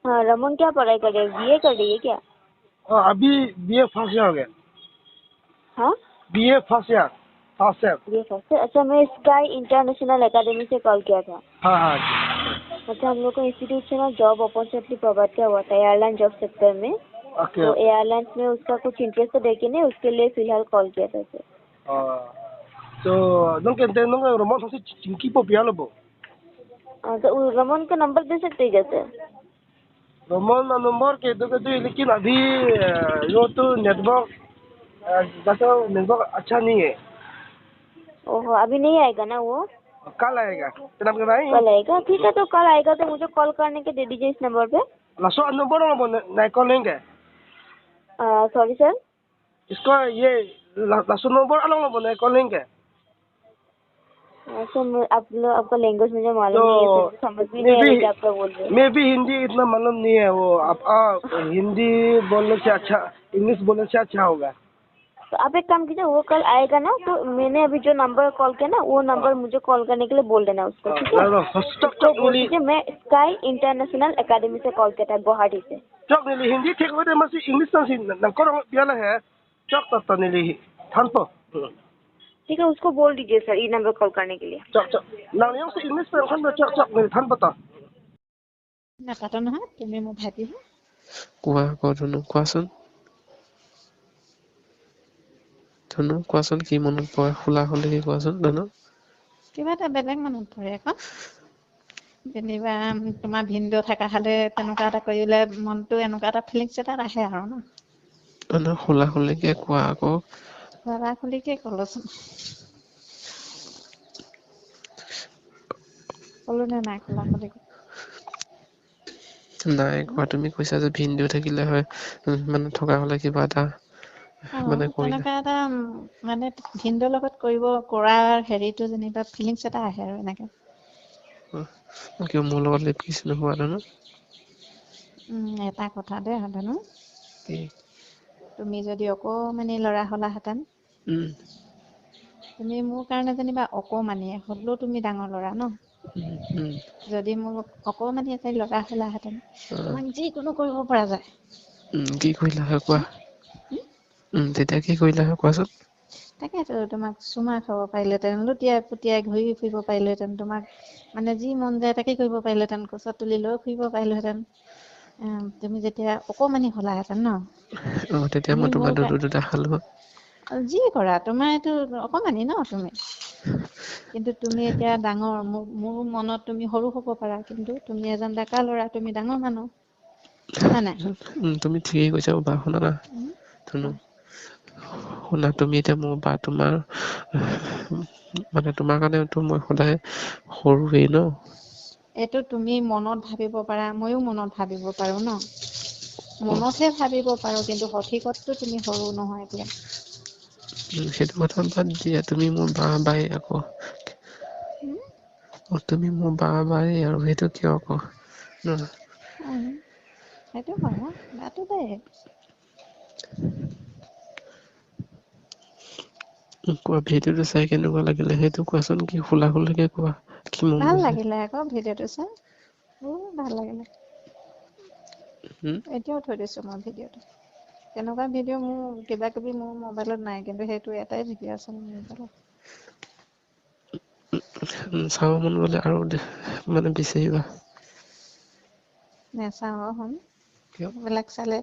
हाँ रमन क्या पढ़ाई कर रही है? बीए कर रही है क्या? अभी बीए फर्स्ट ईयर हो गया। हाँ BA first year first year. BA first year. अच्छा मैं स्काई इंटरनेशनल एकेडमी से कॉल किया था। हाँ हाँ। अच्छा हम लोग को इंस्टीट्यूट से ना जॉब अपॉर्चुनिटी प्रोवाइड किया हुआ था एयरलाइन जॉब सेक्टर में। ओके। तो एयरलाइंस में उसका कुछ इंटरेस्ट तो देखे नहीं, उसके लिए फिलहाल कॉल किया था सर। तो नों रोमन से चिंकी पो पिया लोबो। तो रमन का नंबर दे सकते हैं क्या सर? रोमन नंबर के दो लेकिन अभी यो तो नेटवर्क जैसा नेटवर्क अच्छा नहीं है। ओहो अभी नहीं आएगा ना वो? कल आएगा। तेरा क्या भाई? कल आएगा, ठीक है तो कल आएगा तो मुझे कॉल करने के दे दीजिए इस नंबर पे। लासो नंबर नहीं कॉल लेंगे। Sorry sir. इसको ये लासो नंबर अलग नहीं कॉल लेंगे। सर आपका लैंग्वेज मुझे मालूम नहीं है तो सर, समझ भी नहीं आ रही क्या आपका बोल रहे हैं। मैं भी हिंदी इतना मालूम नहीं है वो आप हिंदी बोलने से अच्छा इंग्लिश बोलने से अच्छा होगा। तो आप एक काम कीजिए, वो कल आएगा ना तो मैंने अभी जो नंबर कॉल किया ना वो नंबर मुझे कॉल करने के लिए बोल देना उसको, ठीक है? उसको बोल दीजिए मैं स्काई इंटरनेशनल एकेडमी से कॉल किया था गुवाहाटी से। चौक नीली हिंदी ठीक हो मसी इंग्लिश से नंकर बियाला है चौक तत्ता नीली थानपो। ठीक है उसको बोल दीजिए सर ये नंबर कॉल करने के लिए। चौक नानियों से इंग्लिश में खान चौक नीली थानपो ता নাকাটো নহয়, তুমি মোৰ ভাইটি হয়। কোৱা আকৌ ধুনু কোৱাচোন ধুনু কোৱাচোন কি মনত পৰে খোলা খুলিকে কোৱাচোন ধুনু। কিবা এটা বেলেগ মনত পৰে আকৌ যেনিবা তোমাৰ ভিনদেউ থকা হ'লে তেনেকুৱা এটা কৰিলে মনটো এনেকুৱা এটা ফিলিংছ এটা আহে আৰু ন। ধুনু খোলা খুলিকে কোৱা আকৌ। খোলা খুলিকে ক'লোচোন, ক'লো নে নাই খোলা খুলিকে? নাই কোৱা, তুমি কৈছা যে ভিনদেউ থাকিলে হয় মানে থকা হ'লে কিবা এটা মানে কৰিলে তেনেকুৱা এটা মানে ভিনদেউৰ লগত কৰাৰ হেৰিটো যেনিবা ফিলিংছ এটা আহে আৰু এনেকে। কিয় মোৰ লগত লিপকিছ নোহোৱা ধুনু? এটা কথা দেই ধুনু, কি? তুমি যদি অকমানি ল'ৰা হ'লাহেঁতেন, তুমি মোৰ কাৰণে যেনিবা অকমানি হ'লেও তুমি ডাঙৰ ল'ৰা ন। যদি মোৰ অকমানি এটাই ল'ৰা হ'লাহেঁতেন তোমাক যিকোনো কৰিব পৰা যায়। কি কৰিলা হয় কোৱা? তেতিয়া কি কৰিলা হয় কোৱাচোন? তাকেতো তোমাক চুমা খাব পাৰিলেহেঁতেন, লুটিয়াই পুটিয়াই ঘূৰি ফুৰিব পাৰিলোহেঁতেন, তোমাক মানে যি মন যায় তাকে কৰিব পাৰিলোহেঁতেন, কোচত তুলি লৈ ফুৰিব পাৰিলোহেঁতেন। তুমি যেতিয়া অকমানি হ'লাহেঁতেন ন, তেতিয়া তুমি মই তোমাৰ মোৰ দুটা খালো। যি কৰা তোমাৰ এইটো অকমানি ন তুমি, কিন্তু তুমি এতিয়া ডাঙৰ। মোৰ মনত তুমি সৰু হ'ব পাৰা কিন্তু তুমি এজন ডেকা ল'ৰা, তুমি ডাঙৰ মানুহ হয় নাই? তুমি ঠিকেই কৈছা বা শুনা না ধুনু, শুনা তুমি এতিয়া মোৰ বা তোমাৰ মানে তোমাৰ কাৰণেতো মই সদায় সৰুৱেই ন। এইটো তুমি মনত ভাবিব পাৰা, ময়ো মনত ভাবিব পাৰো ন, মনতহে ভাবিব পাৰো কিন্তু সঠিকততো তুমি সৰু নহয় এতিয়া। সেইটো কথা বাদ দিয়া, তুমি মোৰ বাই আকৌ। তুমি মোৰ বাই আৰু সেইটো কিয় আকৌ ন? সেইটো হয় বাটো দেই। কোৱা ভিডিঅ'টো চাই কেনেকুৱা লাগিলে সেইটো কোৱাচোন, কি খোলা খুলিকে কোৱা। কি মন ভাল গৈছে? লাগিলে আকৌ ভিডিঅ'টো চাই, ভাল লাগিলে। এতিয়াও থৈ দিছো মই ভিডিঅ'টো। তেনেকুৱা ভিডিঅ' মোৰ কিবা কিবি মোৰ মোবাইলত নাই, কিন্তু সেইটো এটাই ভিডিঅ' আছে মোৰ মোবাইলত। চাব মন গ'লে আৰু মানে বিচাৰিবা। নেচাওঁ শুন, কিয়? সেইবিলাক চালে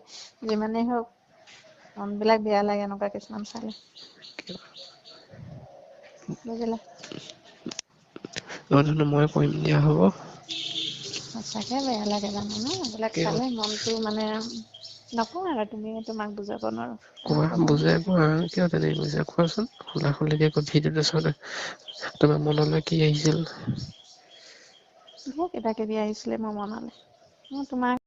যিমানেই হওক মনবিলাক বেয়া লাগে এনেকুৱা কিছুমান চালে, বুজিলা? মই কৰিম দিয়া হ'ব। সঁচাকে বেয়া লাগে জানানে এইবিলাক কিয়? চালে, মনটো মানে নকওঁ আৰু তুমি তোমাক বুজাব নোৱাৰো। কোৱা বুজাই কোৱা কিয় তেনেকে কৈছা কোৱাচোন, খোলা খুলিকে ভিডিঅ'টো চালে তোমাৰ মনলৈ কি আহিছিল? ধেৰ কিবা কিবি আহিছিলে মোৰ মনলৈ, মই তোমাক